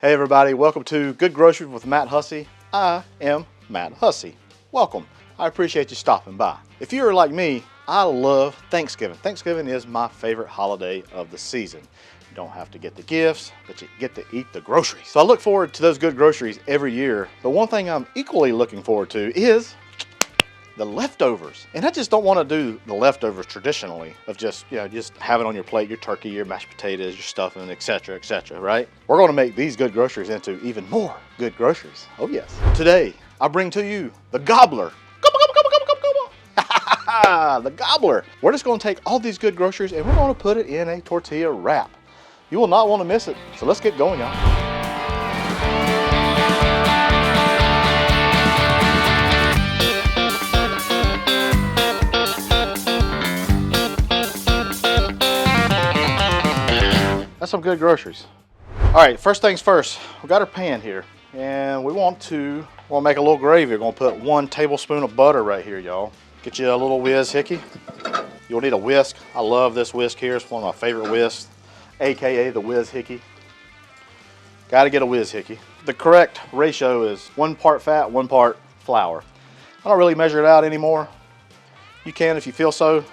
Hey everybody, welcome to Good Groceries with Matt Hussey. I am Matt Hussey. Welcome. I appreciate you stopping by. If you're like me, I love Thanksgiving. Thanksgiving is my favorite holiday of the season. You don't have to get the gifts, but you get to eat the groceries. So I look forward to those good groceries every year. But one thing I'm equally looking forward to is the leftovers. And I just don't want to do the leftovers traditionally of just have it on your plate, your turkey, your mashed potatoes, your stuffing, etc., right? We're going to make these good groceries into even more good groceries. Oh yes. Today, I bring to you the Gobbler. The Gobbler. We're just going to take all these good groceries and we're going to put it in a tortilla wrap. You will not want to miss it. So let's get going, y'all. That's some good groceries. All right, first things first, we got our pan here and we want to make a little gravy. We're gonna put 1 tablespoon of butter right here, y'all. Get you a little whiz hickey. You'll need a whisk. I love this whisk here. It's one of my favorite whisks, AKA the whiz hickey. Gotta get a whiz hickey. The correct ratio is 1 part fat, 1 part flour. I don't really measure it out anymore. You can if you feel so,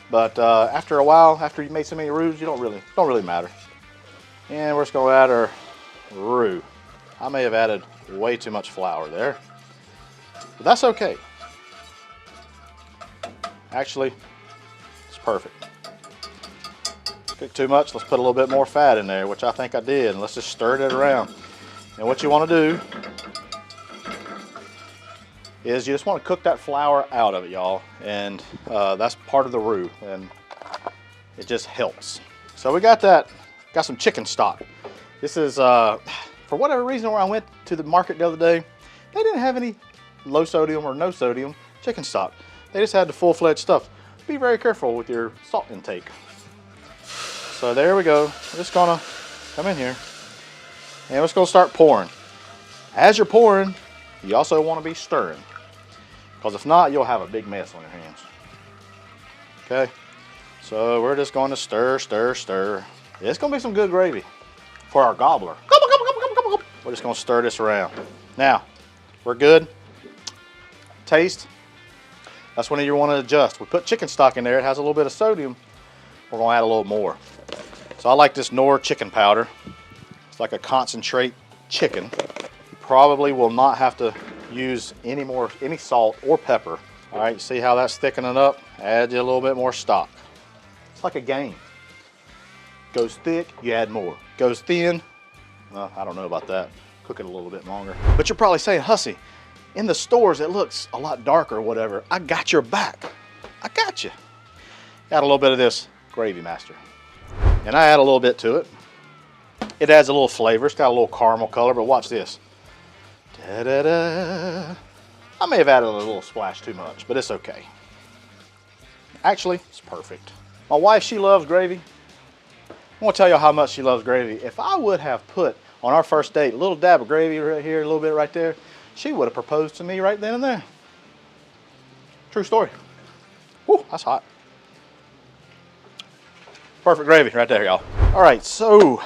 but after a while, after you've made so many roux, you don't really matter. And we're just gonna add our roux. I may have added way too much flour there, but that's okay. Actually, it's perfect. Cook too much, let's put a little bit more fat in there, which I think I did, and let's just stir it around. And what you wanna do is you just wanna cook that flour out of it, y'all. And that's part of the roux, and it just helps. So we got that. Got some chicken stock. This is, for whatever reason, when I went to the market the other day, they didn't have any low sodium or no sodium chicken stock. They just had the full-fledged stuff. Be very careful with your salt intake. So there we go. We're just gonna come in here and we're just gonna start pouring. As you're pouring, you also wanna be stirring, because if not, you'll have a big mess on your hands. Okay, so we're just gonna stir, stir, stir. It's gonna be some good gravy for our gobbler. We're just gonna stir this around. Now, we're good. Taste, that's when you wanna adjust. We put chicken stock in there, it has a little bit of sodium. We're gonna add a little more. So I like this Knorr chicken powder. It's like a concentrate chicken. You probably will not have to use any salt or pepper. All right, you see how that's thickening up? Add you a little bit more stock. It's like a game. Goes thick, you add more. Goes thin, well, I don't know about that. Cook it a little bit longer. But you're probably saying, Hussey, in the stores it looks a lot darker or whatever. I got your back. I got you. Add a little bit of this Gravy Master. And I add a little bit to it. It adds a little flavor. It's got a little caramel color, but watch this. Da-da-da. I may have added a little splash too much, but it's okay. Actually, it's perfect. My wife, she loves gravy. I'm gonna tell you how much she loves gravy. If I would have put on our first date a little dab of gravy right here, a little bit right there, she would have proposed to me right then and there. True story. Whew, that's hot. Perfect gravy right there, y'all. All right, so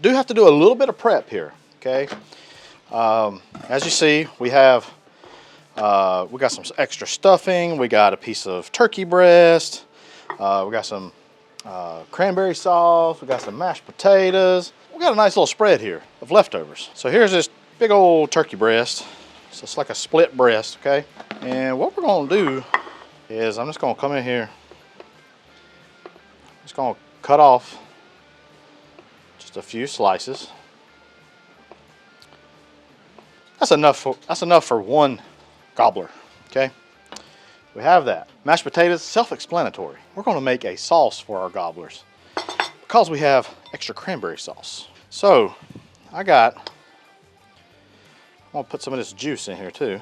do have to do a little bit of prep here, okay? As you see, we got some extra stuffing. We got a piece of turkey breast. We got some cranberry sauce, we got some mashed potatoes. We got a nice little spread here of leftovers. So here's this big old turkey breast. So it's like a split breast, okay? And what we're gonna do is I'm just gonna come in here. Just gonna cut off just a few slices. That's enough for 1 gobbler, okay? We have that. Mashed potatoes, self-explanatory. We're gonna make a sauce for our gobblers because we have extra cranberry sauce. So, I'm gonna put some of this juice in here too.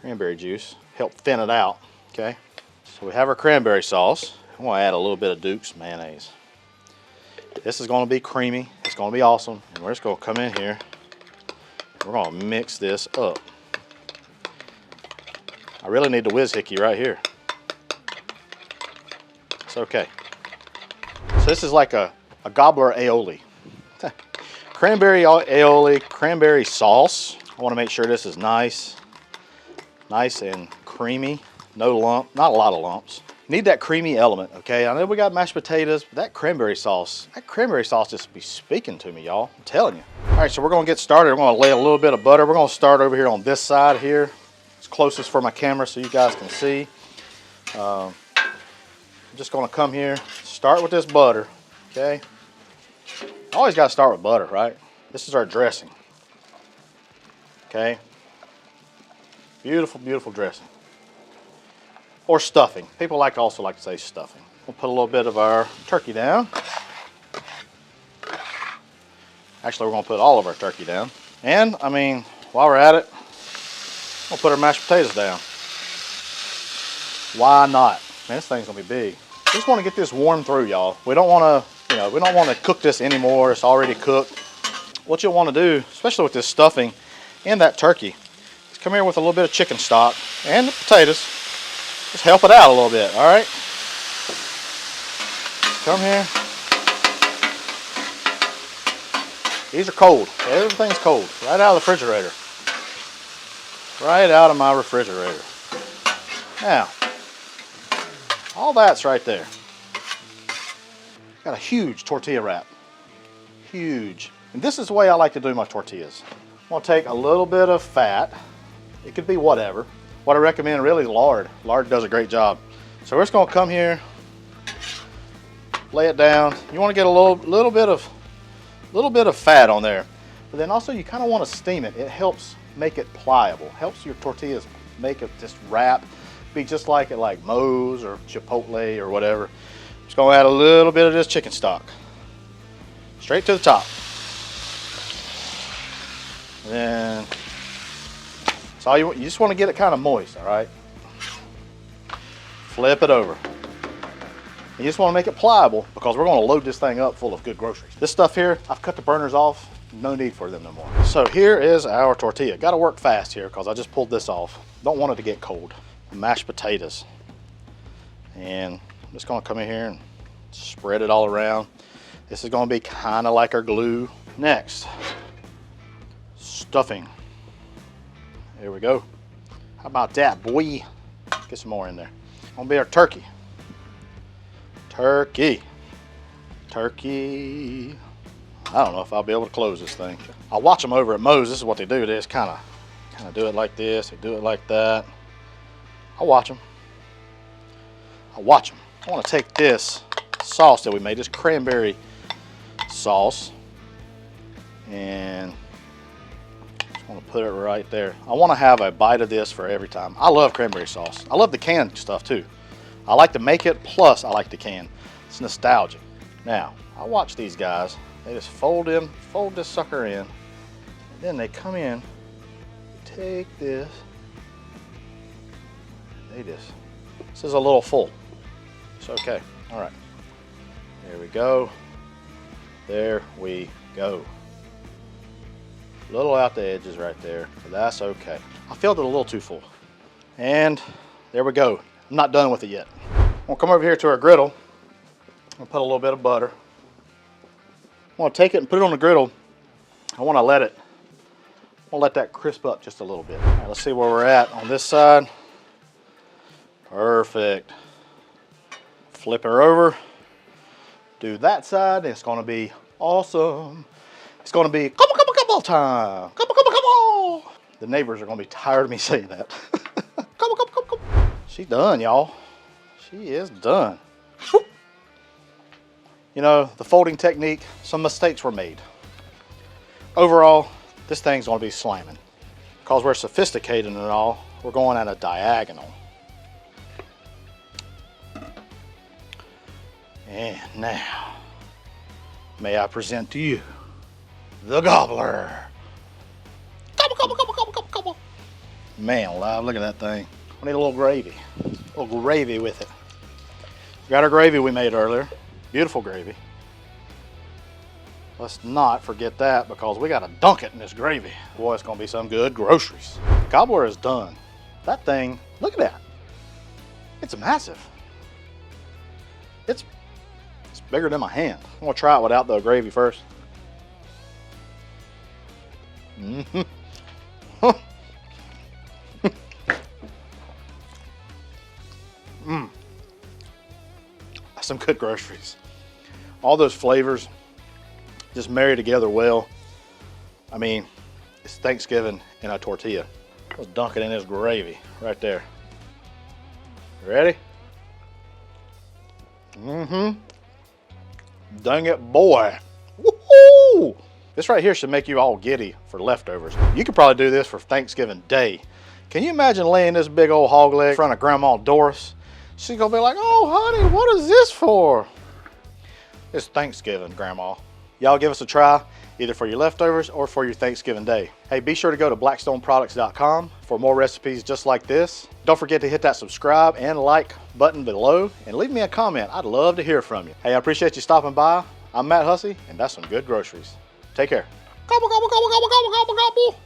Cranberry juice, help thin it out, okay? So we have our cranberry sauce. I'm gonna add a little bit of Duke's mayonnaise. This is gonna be creamy, it's gonna be awesome. And we're just gonna come in here. We're gonna mix this up. I really need the whiz hickey right here. It's okay. So this is like a a Gobbler aioli. Cranberry aioli, cranberry sauce. I want to make sure this is nice and creamy. No lump, not a lot of lumps. Need that creamy element, okay? I know we got mashed potatoes, but that cranberry sauce just be speaking to me, y'all. I'm telling you. All right, so we're gonna get started. We're gonna lay a little bit of butter. We're gonna start over here on this side here. It's closest for my camera so you guys can see. I'm just gonna come here, start with this butter, okay? Always gotta start with butter, right? This is our dressing, okay? Beautiful, beautiful dressing. Or stuffing. People also like to say stuffing. We'll put a little bit of our turkey down. Actually, we're gonna put all of our turkey down. And, I mean, while we're at it, we'll put our mashed potatoes down. Why not? Man, this thing's gonna be big. Just wanna get this warm through, y'all. We don't wanna, we don't wanna cook this anymore. It's already cooked. What you'll wanna do, especially with this stuffing and that turkey, is come here with a little bit of chicken stock and the potatoes. Just help it out a little bit, all right? Come here. These are cold. Everything's cold. Right out of the refrigerator. Right out of my refrigerator. Now, all that's right there. Got a huge tortilla wrap. Huge. And this is the way I like to do my tortillas. I'm gonna take a little bit of fat. It could be whatever. What I recommend really lard. Lard does a great job. So we're just gonna come here, lay it down. You want to get a little bit of fat on there, but then also you kind of want to steam it. It helps make it pliable. Helps your tortillas make it just wrap, be just like Moe's or Chipotle or whatever. Just gonna add a little bit of this chicken stock, straight to the top, and then. So you just want to get it kind of moist, all right? Flip it over. You just want to make it pliable because we're going to load this thing up full of good groceries. This stuff here, I've cut the burners off. No need for them no more. So here is our tortilla. Got to work fast here because I just pulled this off. Don't want it to get cold. Mashed potatoes. And I'm just going to come in here and spread it all around. This is going to be kind of like our glue. Next, stuffing. There we go. How about that, boy? Get some more in there. Gonna be our turkey. Turkey. Turkey. I don't know if I'll be able to close this thing. I watch them over at Moe's. This is what they do. They just kind of do it like this. They do it like that. I watch them. I watch them. I want to take this sauce that we made, this cranberry sauce, and I want to put it right there. I want to have a bite of this for every time. I love cranberry sauce. I love the canned stuff too. I like to make it, plus I like the can. It's nostalgic. Now, I watch these guys. They just fold this sucker in, and then they come in, take this. This is a little full. It's okay. All right. There we go. There we go. A little out the edges right there, but that's okay. I filled it a little too full. And there we go. I'm not done with it yet. We'll come over here to our griddle. I'll put a little bit of butter. I want to take it and put it on the griddle. I want to let that crisp up just a little bit. All right, let's see where we're at on this side. Perfect. Flip her over. Do that side. It's going to be awesome. It's going to be come on time. Come on. The neighbors are going to be tired of me saying that. Come on. She's done, y'all. She is done. Whoop. You know, the folding technique, some mistakes were made. Overall, this thing's going to be slamming. Because we're sophisticated and all, we're going at a diagonal. And now, may I present to you the Gobbler. Come on. Man alive, look at that thing. I need a little gravy. A little gravy with it. Got our gravy we made earlier. Beautiful gravy. Let's not forget that because we got to dunk it in this gravy. Boy, it's going to be some good groceries. Gobbler is done. That thing, look at that. It's massive. It's Bigger than my hand. I'm gonna try it without the gravy first. Mm-hmm. That's some good groceries. All those flavors just marry together well. I mean, it's Thanksgiving in a tortilla. Let's dunk it in this gravy right there. Ready? Mm-hmm. Dang it, boy. Woohoo! This right here should make you all giddy for leftovers. You could probably do this for Thanksgiving Day. Can you imagine laying this big old hog leg in front of Grandma Doris? She's gonna be like, oh honey, what is this for? It's Thanksgiving, Grandma. Y'all give us a try, either for your leftovers or for your Thanksgiving Day. Hey, be sure to go to blackstoneproducts.com for more recipes just like this. Don't forget to hit that subscribe and like button below and leave me a comment. I'd love to hear from you. Hey, I appreciate you stopping by. I'm Matt Hussey, and that's some good groceries. Take care. Gobble, gobble, gobble, gobble, gobble, gobble, gobble.